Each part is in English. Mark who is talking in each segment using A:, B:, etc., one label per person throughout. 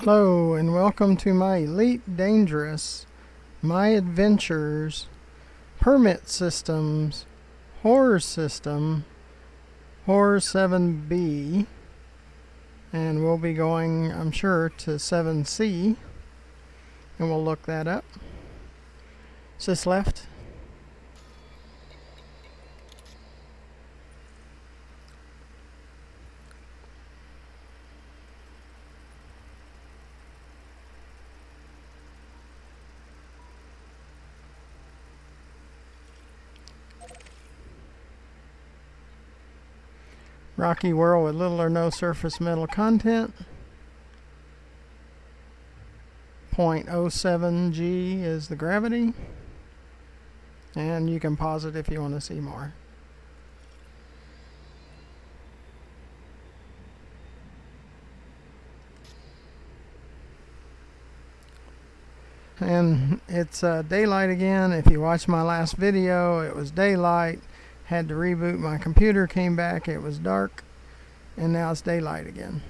A: Hello and welcome to my Elite Dangerous, My Adventures, Permit Systems, Hors system, Hors 7B, and we'll be going, I'm sure, to 7C, and we'll look that up. Is this left? Rocky world with little or no surface metal content. 0.07 G is the gravity. And you can pause it if you want to see more. And it's daylight again. If you watched my last video, it was daylight. Had to reboot my computer, came back, it was dark, and now it's daylight again.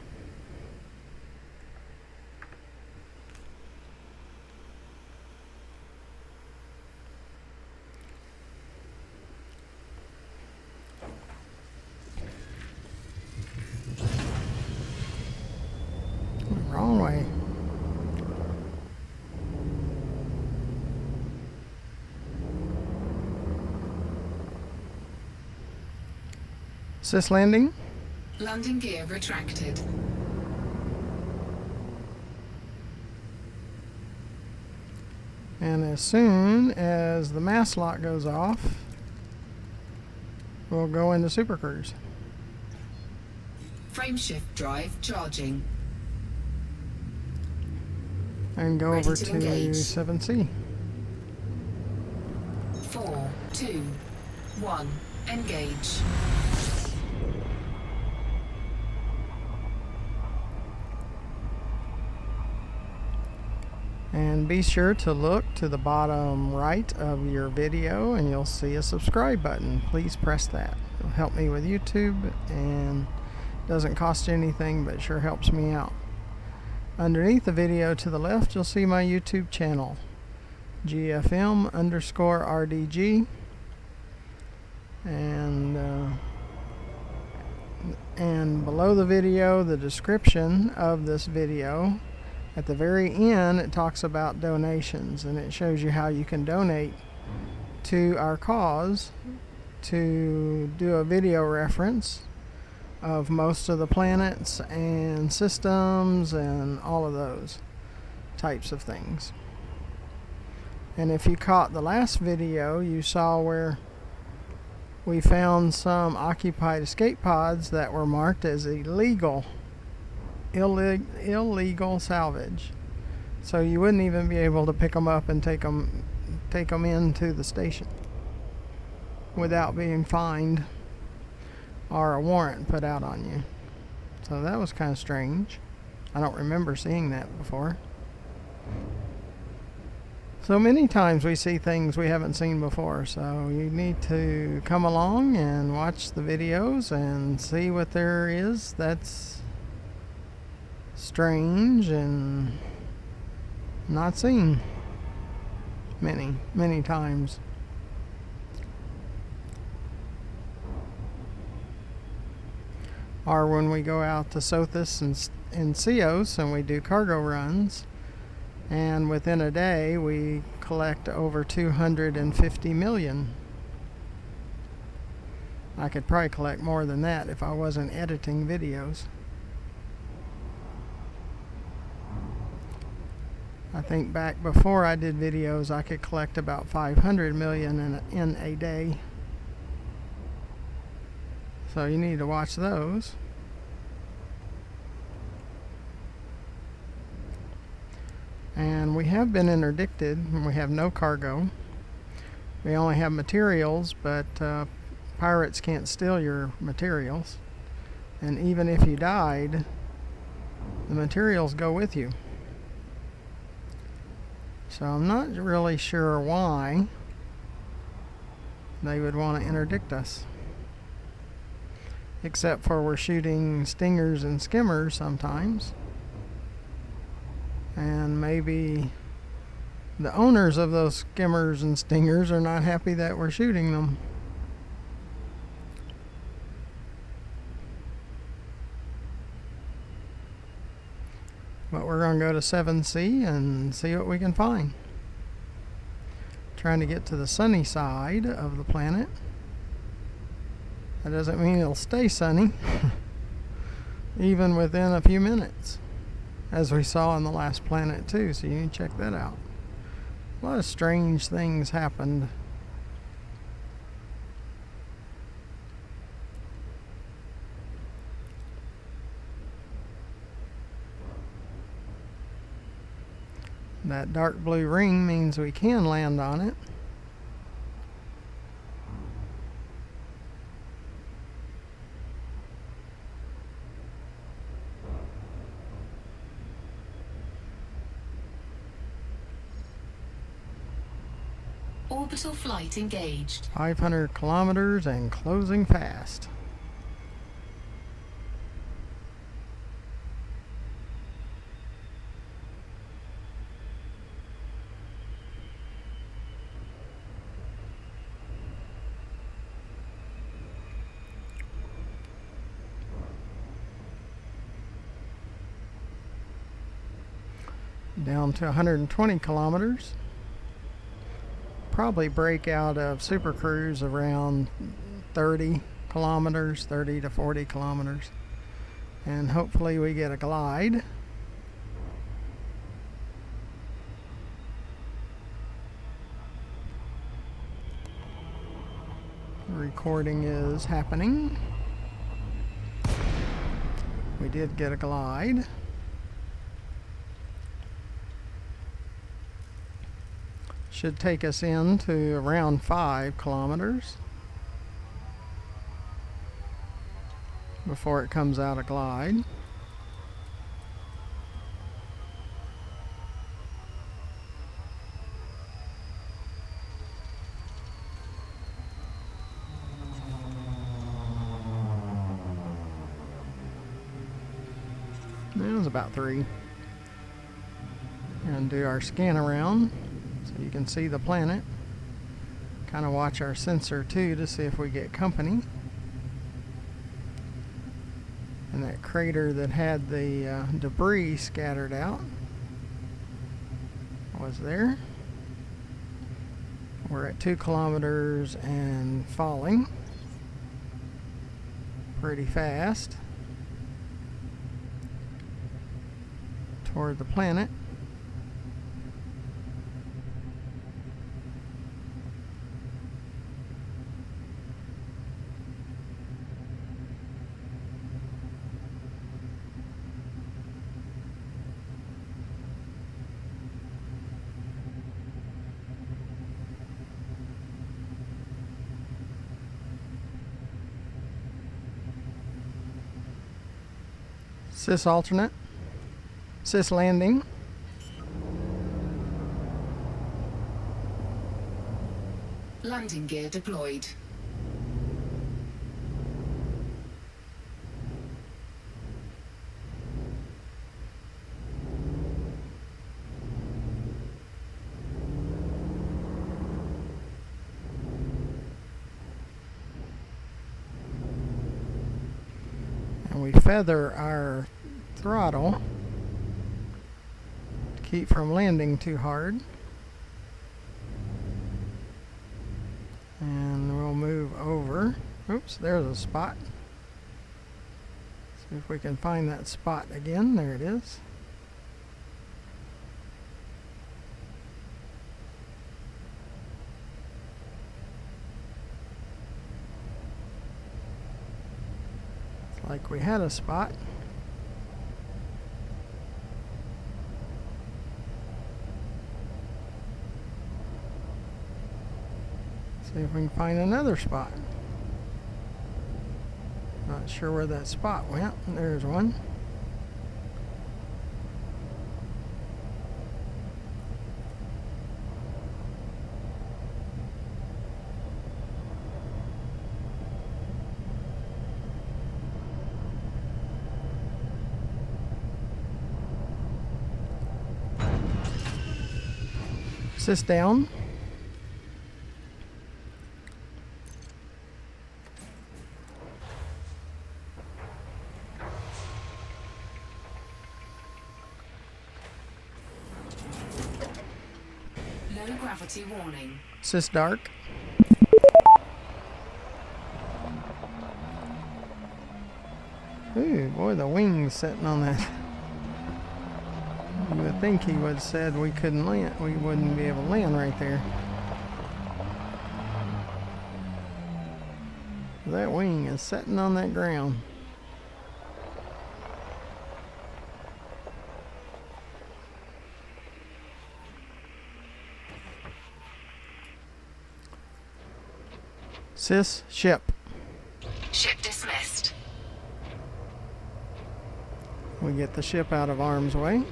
A: Wrong way. Is this landing?
B: Landing gear retracted.
A: And as soon as the mast lock goes off, we'll go into Super Cruise.
B: Frameshift drive charging.
A: And go
B: Ready
A: over
B: to
A: to
B: engage.
A: 7C.
B: 4, 2, 1, engage.
A: And be sure to look to the bottom right of your video and you'll see a subscribe button. Please press that. It'll help me with YouTube and doesn't cost you anything, but it sure helps me out. Underneath the video to the left, you'll see my YouTube channel, GFM_RDG. And below the video, the description of this video, at the very end, it talks about donations, and it shows you how you can donate to our cause to do a video reference of most of the planets and systems and all of those types of things. And if you caught the last video, you saw where we found some occupied escape pods that were marked as illegal salvage, so you wouldn't even be able to pick them up and take them into the station without being fined or a warrant put out on you. So that was kind of strange. I don't remember seeing that before. So many times we see things we haven't seen before, so you need to come along and watch the videos and see what there is that's strange and not seen many times. Or when we go out to Sothis and Ceos and we do cargo runs, and within a day we collect over 250 million. I could probably collect more than that if I wasn't editing videos. I think back before I did videos, I could collect about 500 million in a day. So you need to watch those. And we have been interdicted, and we have no cargo. We only have materials, but pirates can't steal your materials. And even if you died, the materials go with you. So I'm not really sure why they would want to interdict us. Except for we're shooting stingers and skimmers sometimes. And maybe the owners of those skimmers and stingers are not happy that we're shooting them. But we're going to go to 7C and see what we can find. Trying to get to the sunny side of the planet. That doesn't mean it'll stay sunny, even within a few minutes, as we saw on the last planet too, so you need to check that out. A lot of strange things happened. That dark blue ring means we can land on it.
B: Orbital flight engaged.
A: 500 kilometers and closing fast. Down to 120 kilometers. Probably break out of super cruise around 30 kilometers, 30 to 40 kilometers. And hopefully we get a glide. Recording is happening. We did get a glide. Should take us into around 5 kilometers before it comes out of glide. That was about 3. And do our scan around. So you can see the planet. Kind of watch our sensor too to see if we get company. And that crater that had the debris scattered out was there. We're at 2 kilometers and falling pretty fast toward the planet. Cis alternate, cis landing.
B: Landing gear deployed.
A: And we feather our throttle to keep from landing too hard. And we'll move over. Oops, there's a spot. See if we can find that spot again. There it is. It's like we had a spot. See if we can find another spot. Not sure where that spot went. There's one. Sis down.
B: Low gravity warning.
A: Sis dark. Ooh, boy, the wings sitting on that. You would think he would have said we couldn't land. We wouldn't be able to land right there. That wing is sitting on that ground. Sis, ship.
B: Ship dismissed.
A: We get the ship out of harm's way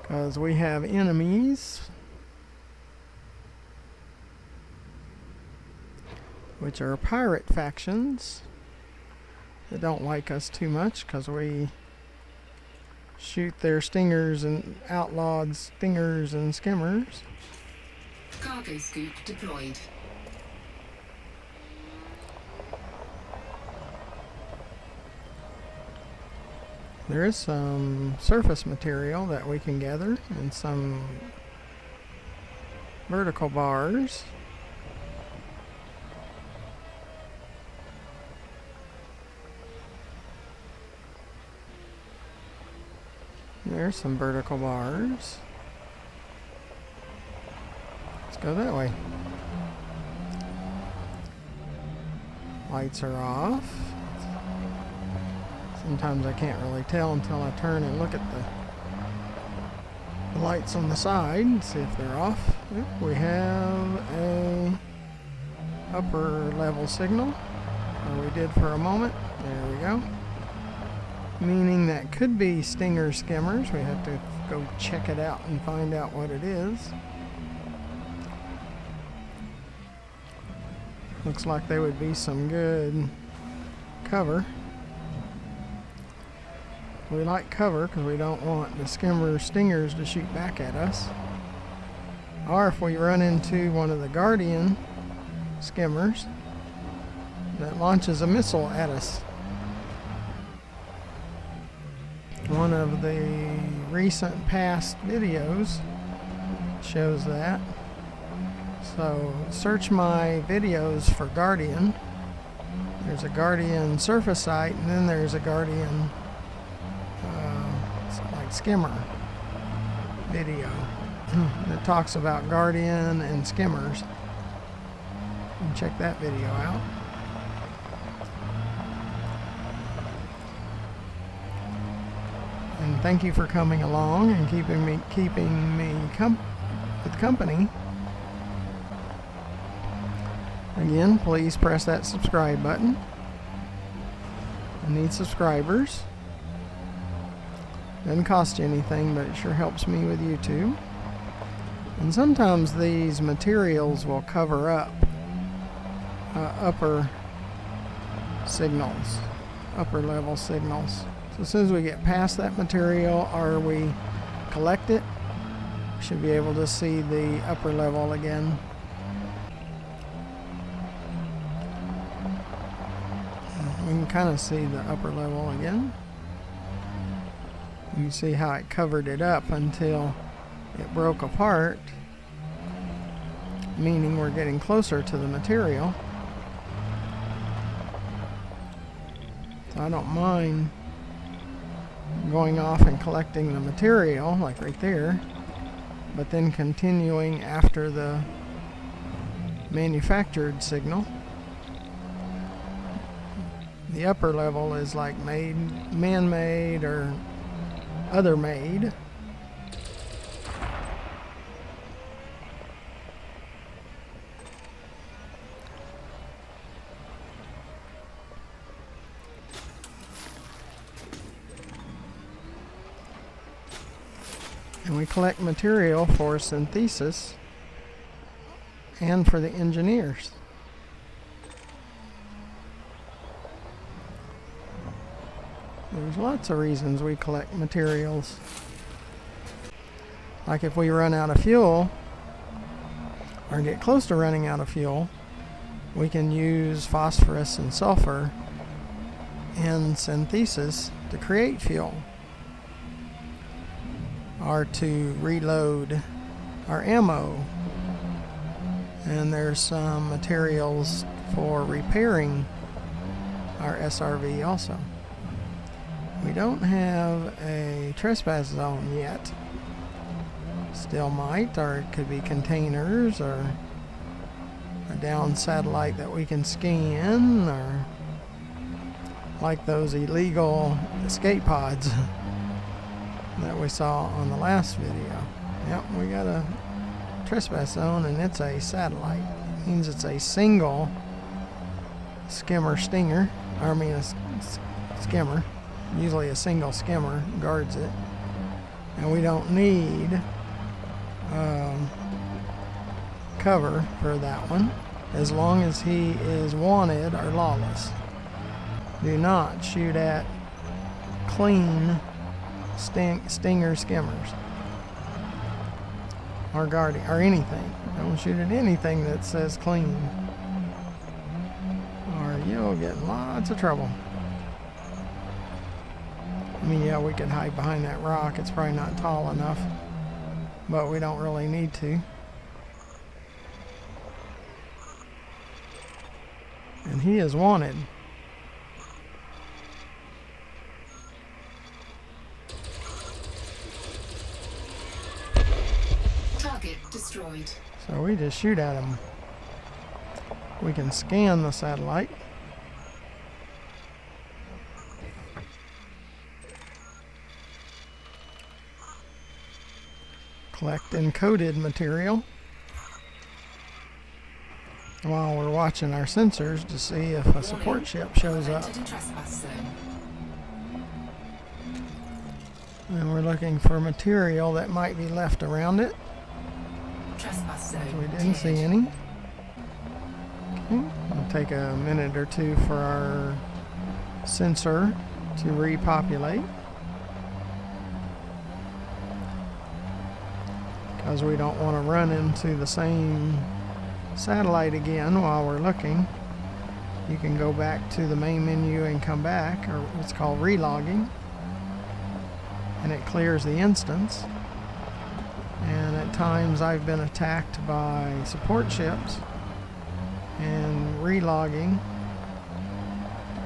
A: because we have enemies, which are pirate factions that don't like us too much because we shoot their stingers and outlawed stingers and skimmers.
B: Cargo scoop deployed.
A: There is some surface material that we can gather and some vertical bars. There's some vertical bars. Let's go that way. Lights are off. Sometimes I can't really tell until I turn and look at the lights on the side and see if they're off. Yep, we have a upper level signal, or we did for a moment. There we go. Meaning that could be stinger skimmers. We have to go check it out and find out what it is. Looks like they would be some good cover. We like cover because we don't want the skimmer stingers to shoot back at us. Or if we run into one of the guardian skimmers that launches a missile at us. One of the recent past videos shows that. So search my videos for Guardian. There's a Guardian surface site, and then there's a Guardian like skimmer video that talks about Guardian and skimmers. You can check that video out. And thank you for coming along and keeping me with company. Again, please press that subscribe button. I need subscribers. Doesn't cost you anything, but it sure helps me with YouTube. And sometimes these materials will cover up upper signals, upper level signals. So as soon as we get past that material or we collect it, we should be able to see the upper level again. We can kind of see the upper level again. You can see how it covered it up until it broke apart, meaning we're getting closer to the material. So I don't mind going off and collecting the material, like right there, but then continuing after the manufactured signal. The upper level is like man-made or other made. And we collect material for synthesis and for the engineers. There's lots of reasons we collect materials. Like if we run out of fuel or get close to running out of fuel, we can use phosphorus and sulfur in synthesis to create fuel, or to reload our ammo. And there's some materials for repairing our SRV also. We don't have a trespass zone yet. Still might, or it could be containers, or a down satellite that we can scan, or like those illegal escape pods that we saw on the last video. Yep, we got a trespass zone, and it's a satellite. It means it's a single skimmer stinger. I mean a skimmer. Usually a single skimmer guards it. And we don't need cover for that one, as long as he is wanted or lawless. Do not shoot at clean stinger skimmers or guardian or anything. Don't shoot at anything that says clean, or you'll get in lots of trouble. I mean, yeah, we could hide behind that rock. It's probably not tall enough, but we don't really need to. And he is wanted.
B: Target destroyed.
A: So we just shoot at him. We can scan the satellite. Collect encoded material while we're watching our sensors to see if a support ship shows up. And we're looking for material that might be left around it. We didn't see any. Okay. It'll take a minute or two for our sensor to repopulate, because we don't want to run into the same satellite again while we're looking. You can go back to the main menu and come back, or what's called relogging, and it clears the instance. And at times I've been attacked by support ships, and relogging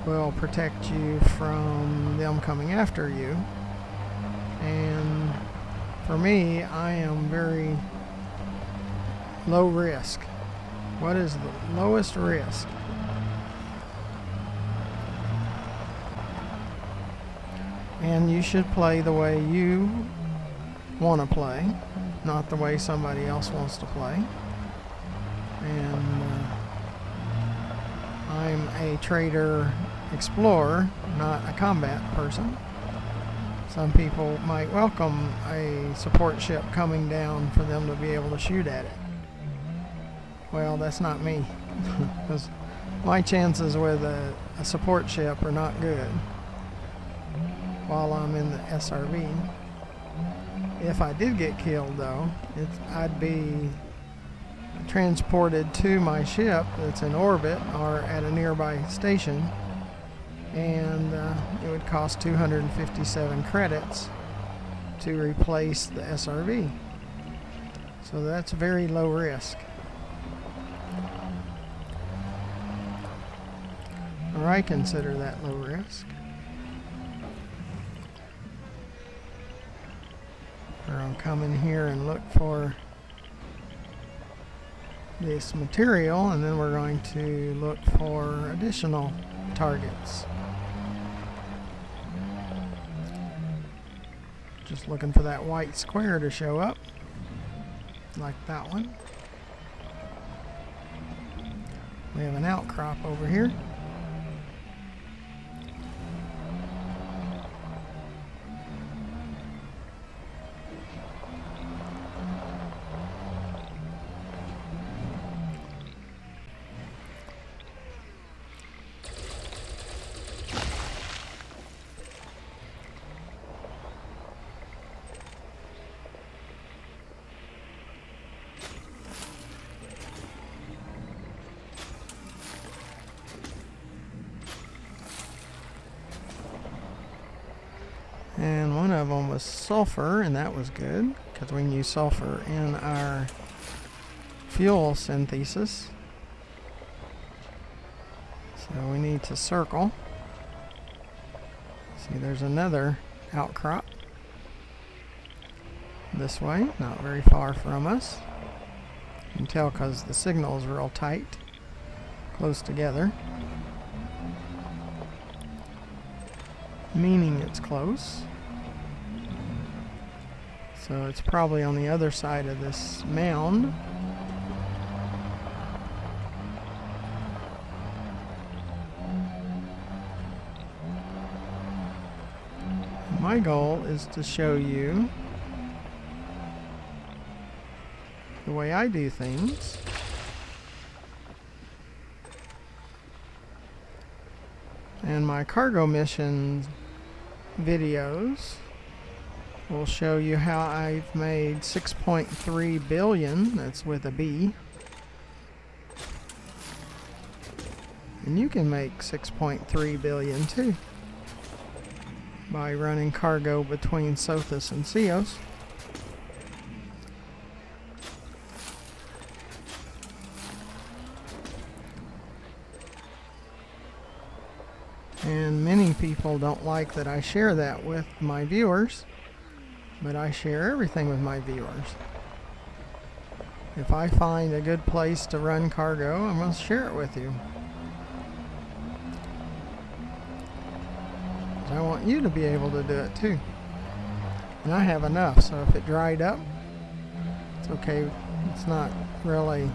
A: will protect you from them coming after you. And for me, I am very low risk. What is the lowest risk? And you should play the way you want to play, not the way somebody else wants to play. And I'm a trader explorer, not a combat person. Some people might welcome a support ship coming down for them to be able to shoot at it. Well, that's not me, because my chances with a support ship are not good while I'm in the SRV. If I did get killed, though, I'd be transported to my ship that's in orbit or at a nearby station, and it would cost 257 credits to replace the SRV. So that's very low risk. Or I consider that low risk. Or I'll come in here and look for this material, and then we're going to look for additional targets. Just looking for that white square to show up, like that one. We have an outcrop over here. of them was sulfur, and that was good because we can use sulfur in our fuel synthesis. So we need to circle. See, there's another outcrop this way, not very far from us. You can tell because the signal is real tight, close together, meaning it's close. So it's probably on the other side of this mound. My goal is to show you the way I do things. And my cargo missions videos will show you how I've made 6.3 billion, that's with a B. And you can make 6.3 billion too by running cargo between Sothis and Ceos. And many people don't like that I share that with my viewers, but I share everything with my viewers. If I find a good place to run cargo, I'm going to share it with you. I want you to be able to do it too. And I have enough, so if it dried up, it's okay. It's not really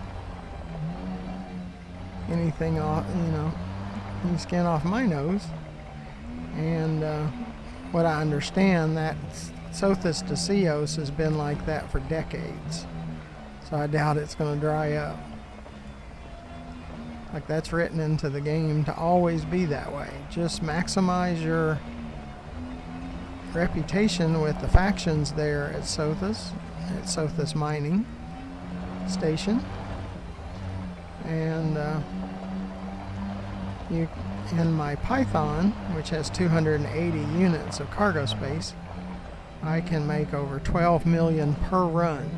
A: anything off, any skin off my nose. And what I understand, that Sothis to Ceos has been like that for decades. So I doubt it's going to dry up. Like, that's written into the game to always be that way. Just maximize your reputation with the factions there at Sothis Mining Station. And in my Python, which has 280 units of cargo space, I can make over 12 million per run.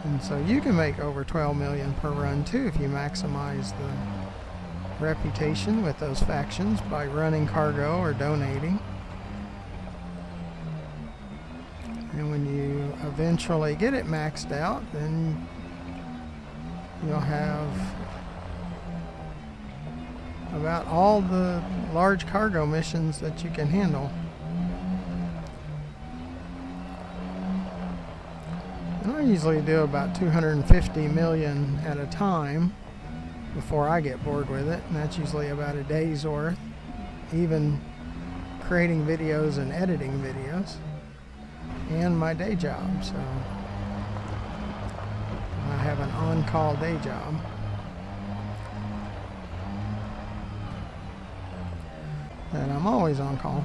A: And so you can make over 12 million per run too if you maximize the reputation with those factions by running cargo or donating. And when you eventually get it maxed out, then you'll have about all the large cargo missions that you can handle. And I usually do about 250 million at a time before I get bored with it, and that's usually about a day's worth, even creating videos and editing videos, and my day job. So I have an on-call day job. And I'm always on call.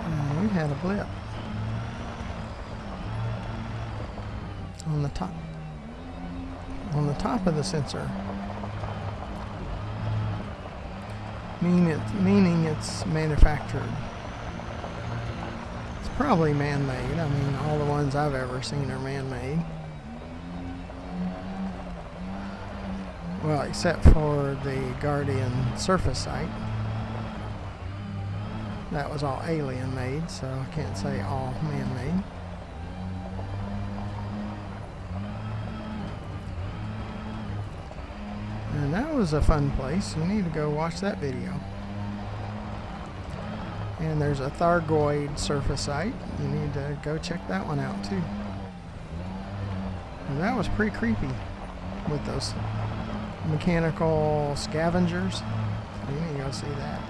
A: And we had a blip on the top of the sensor, meaning it's manufactured. Probably man-made. I mean, all the ones I've ever seen are man-made. Well, except for the Guardian surface site. That was all alien-made, so I can't say all man-made. And that was a fun place. You need to go watch that video. And there's a Thargoid surface site. You need to go check that one out too. And that was pretty creepy with those mechanical scavengers. So you need to go see that.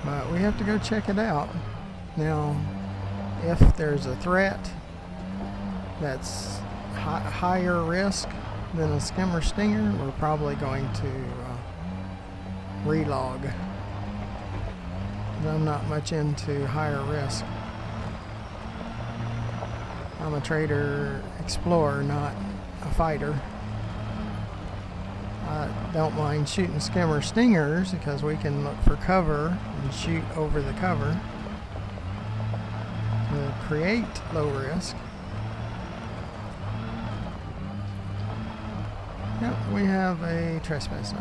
A: But we have to go check it out. Now, if there's a threat that's higher risk than a Skimmer Stinger, we're probably going to relog. I'm not much into higher risk. I'm a trader explorer, not a fighter. I don't mind shooting skimmer stingers because we can look for cover and shoot over the cover to create low risk. Yep, we have a trespass zone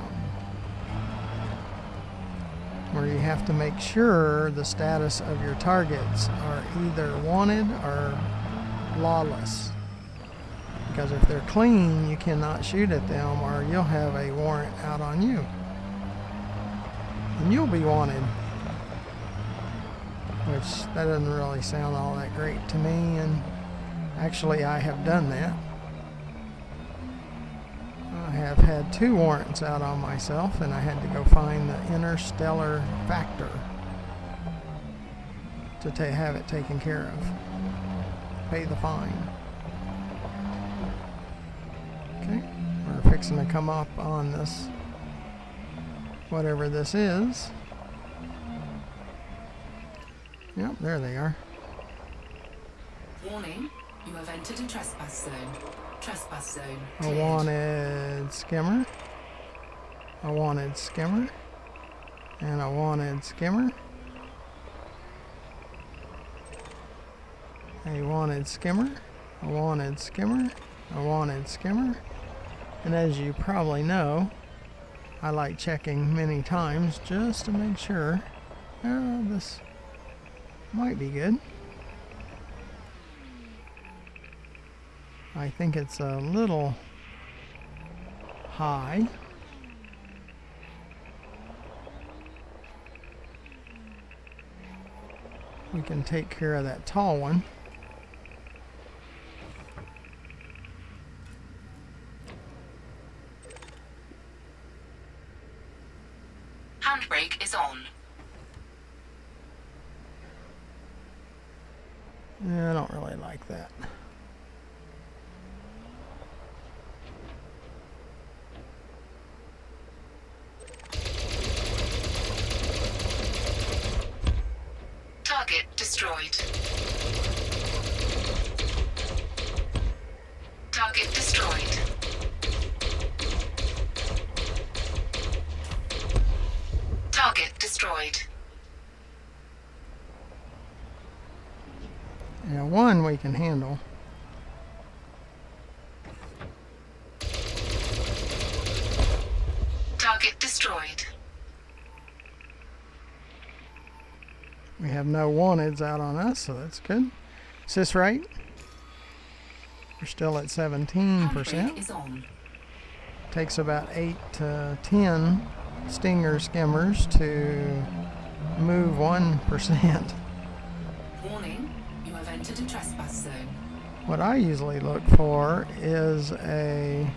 A: where you have to make sure the status of your targets are either wanted or lawless. Because if they're clean, you cannot shoot at them or you'll have a warrant out on you. And you'll be wanted. Which, that doesn't really sound all that great to me, and actually I have done that. I have had 2 warrants out on myself, and I had to go find the interstellar factor to have it taken care of. Pay the fine. Okay, we're fixing to come up on this, whatever this is. Yep, there they are.
B: Warning, you have entered a trespass zone. Trespass zone
A: I
B: cleared.
A: wanted skimmer. I wanted skimmer. And I wanted skimmer. I wanted skimmer. I wanted skimmer. I wanted skimmer. And as you probably know, I like checking many times just to make sure this might be good. I think it's a little high. We can take care of that tall one.
B: Handbrake is on.
A: Yeah, I don't really like that.
B: Target destroyed. Target destroyed. Target destroyed.
A: Yeah, one we can handle.
B: Target destroyed.
A: We have no wanteds out on us, so that's good. Is this right? We're still at 17%.
B: Handbrake is on.
A: Takes about 8 to 10 stinger skimmers to move 1%.
B: Warning, you have entered a trespass zone.
A: What I usually look for is a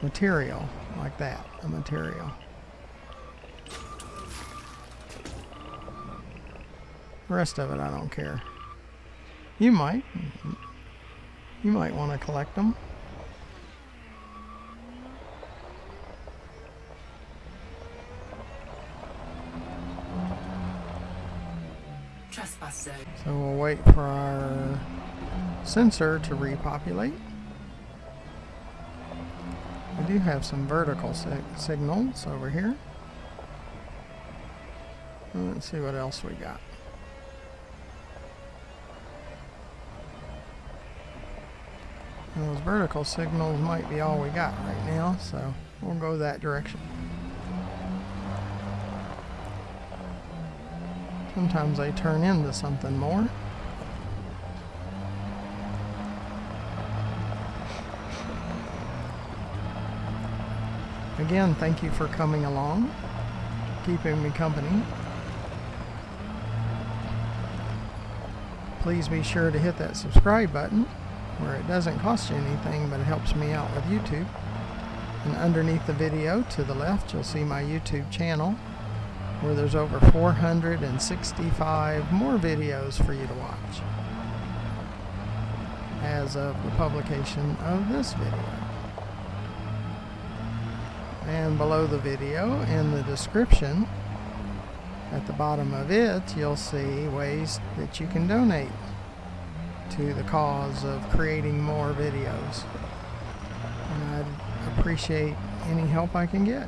A: material like that, a material. The rest of it I don't care. You might want to collect them.
B: Trespass zone.
A: So we'll wait for our sensor to repopulate. We do have some vertical signals over here. Let's see what else we got. Those vertical signals might be all we got right now, so we'll go that direction. Sometimes they turn into something more. Again, thank you for coming along, keeping me company. Please be sure to hit that subscribe button, where it doesn't cost you anything, but it helps me out with YouTube. And underneath the video to the left, you'll see my YouTube channel, where there's over 465 more videos for you to watch as of the publication of this video. And below the video, in the description, at the bottom of it, you'll see ways that you can donate to the cause of creating more videos. And I'd appreciate any help I can get.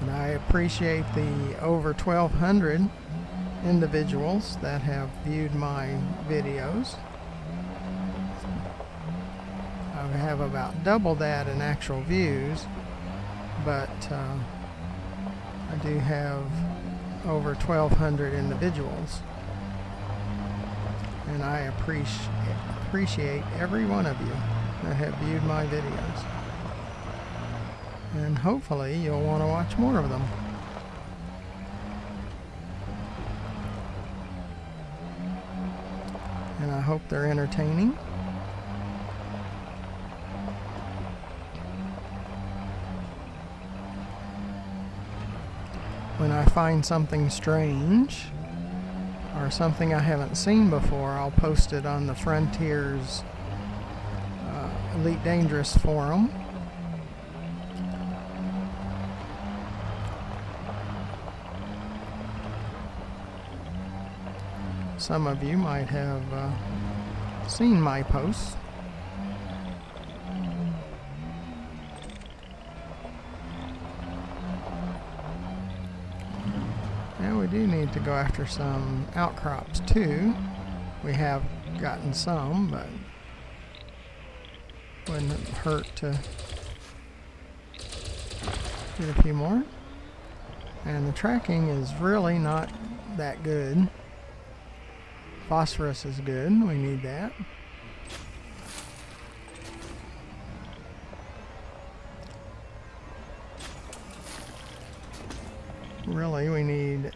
A: And I appreciate the over 1,200 individuals that have viewed my videos. I have about double that in actual views, but I do have over 1,200 individuals, and I appreciate every one of you that have viewed my videos, and hopefully you'll want to watch more of them. And I hope they're entertaining. When I find something strange or something I haven't seen before, I'll post it on the Frontiers Elite Dangerous forum. Some of you might have seen my posts. Now we do need to go after some outcrops too. We have gotten some, but wouldn't hurt to get a few more. And the tracking is really not that good. Phosphorus is good, we need that. Really, we need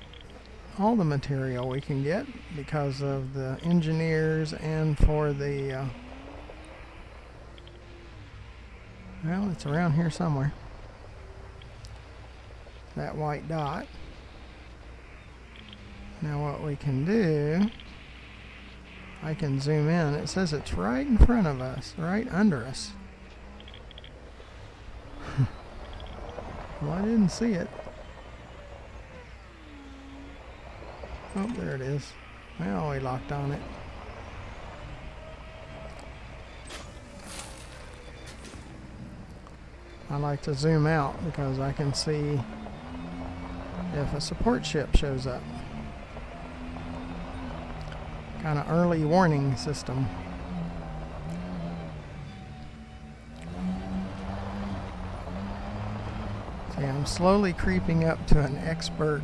A: all the material we can get because of the engineers and for the well, it's around here somewhere, that white dot. Now what we can do, I can zoom in. It says it's right in front of us, right under us. Well, I didn't see it. Oh, there it is. Well, we locked on it. I like to zoom out because I can see if a support ship shows up. Kind of early warning system. See, I'm slowly creeping up to an expert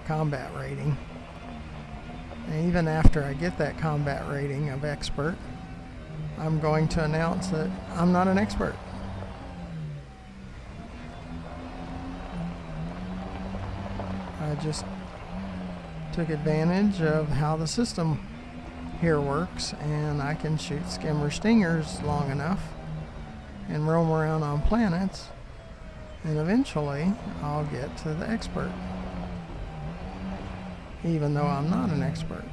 A: combat rating. And even after I get that combat rating of expert, I'm going to announce that I'm not an expert. I just took advantage of how the system here works, and I can shoot skimmer stingers long enough and roam around on planets, and eventually I'll get to the expert, even though I'm not an expert.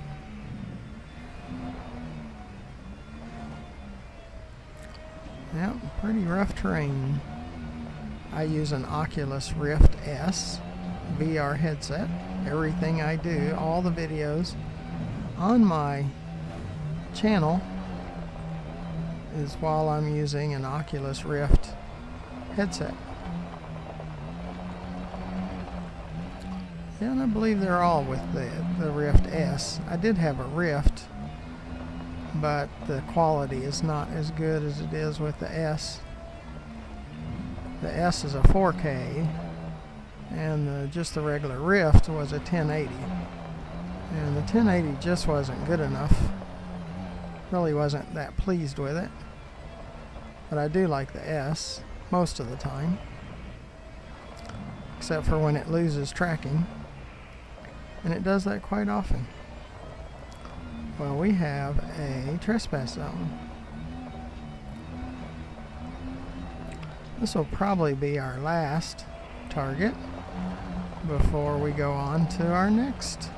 A: Yep, pretty rough terrain. I use an Oculus Rift S VR headset. Everything I do, all the videos on my channel is while I'm using an Oculus Rift headset. Yeah, and I believe they're all with the Rift S. I did have a Rift, but the quality is not as good as it is with the S. The S is a 4K, and just the regular Rift was a 1080. And the 1080 just wasn't good enough. Really wasn't that pleased with it. But I do like the S most of the time, except for when it loses tracking. And it does that quite often. Well, we have a trespass zone. This will probably be our last target before we go on to our next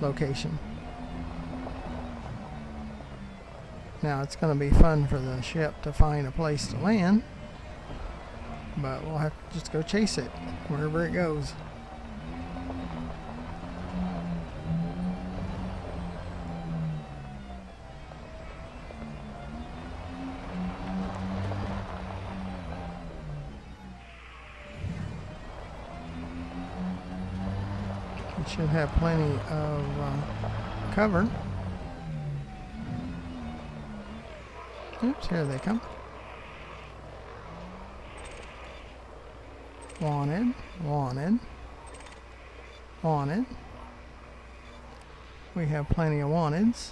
A: location. Now it's going to be fun for the ship to find a place to land, but we'll have to just go chase it wherever it goes. It should have plenty of cover. Oops, here they come. Wanted, wanted, wanted. We have plenty of wanteds.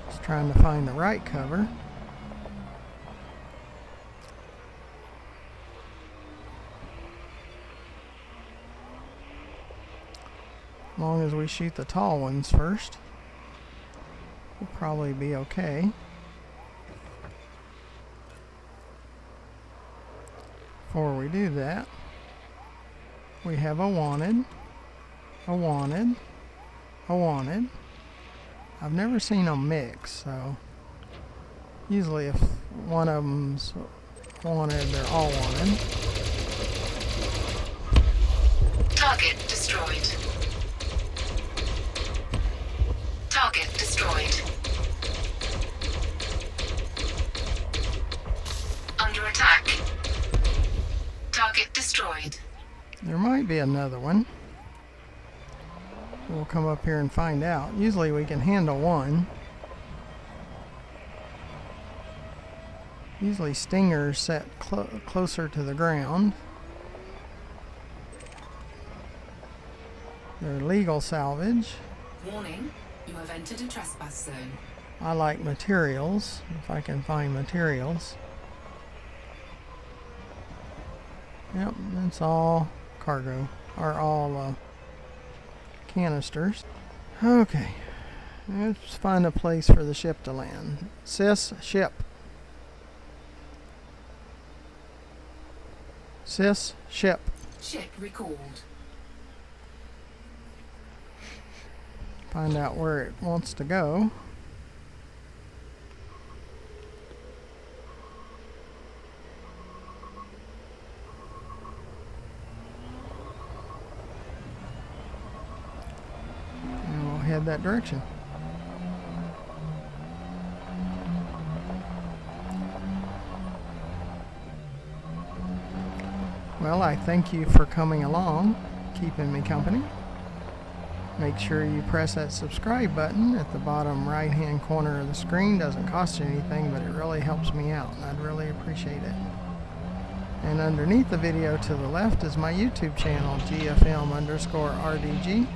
A: Just trying to find the right cover. As long as we shoot the tall ones first, we'll probably be okay. Before we do that, we have a wanted, a wanted, a wanted. I've never seen them mix, so usually if one of them's wanted, they're all wanted.
B: Target destroyed. Target destroyed. Under attack. Target destroyed.
A: There might be another one. We'll come up here and find out. Usually we can handle one. Usually stingers set closer to the ground. They're legal salvage.
B: Warning, you have entered a trespass zone.
A: I like materials, if I can find materials. Yep, it's all cargo, or all canisters. Okay, let's find a place for the ship to land. Sis, ship. Sis, ship.
B: Ship recalled.
A: Find out where it wants to go. And we'll head that direction. Well, I thank you for coming along, keeping me company. Make sure you press that subscribe button at the bottom right hand corner of the screen. Doesn't cost you anything, but it really helps me out, and I'd really appreciate it. And underneath the video to the left is my YouTube channel, GFM_RDG,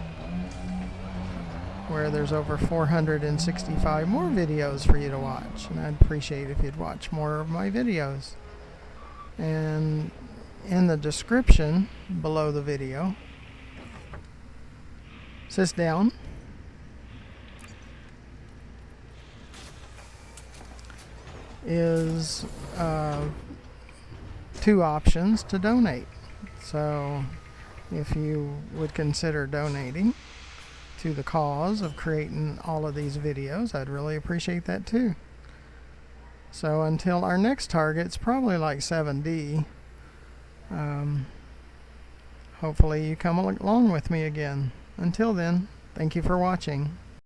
A: where there's over 465 more videos for you to watch, and I'd appreciate if you'd watch more of my videos. And in the description below the video, sits down, is 2 options to donate. So if you would consider donating to the cause of creating all of these videos, I'd really appreciate that too. So until our next target, it's probably like 7D. Hopefully you come along with me again. Until then, thank you for watching.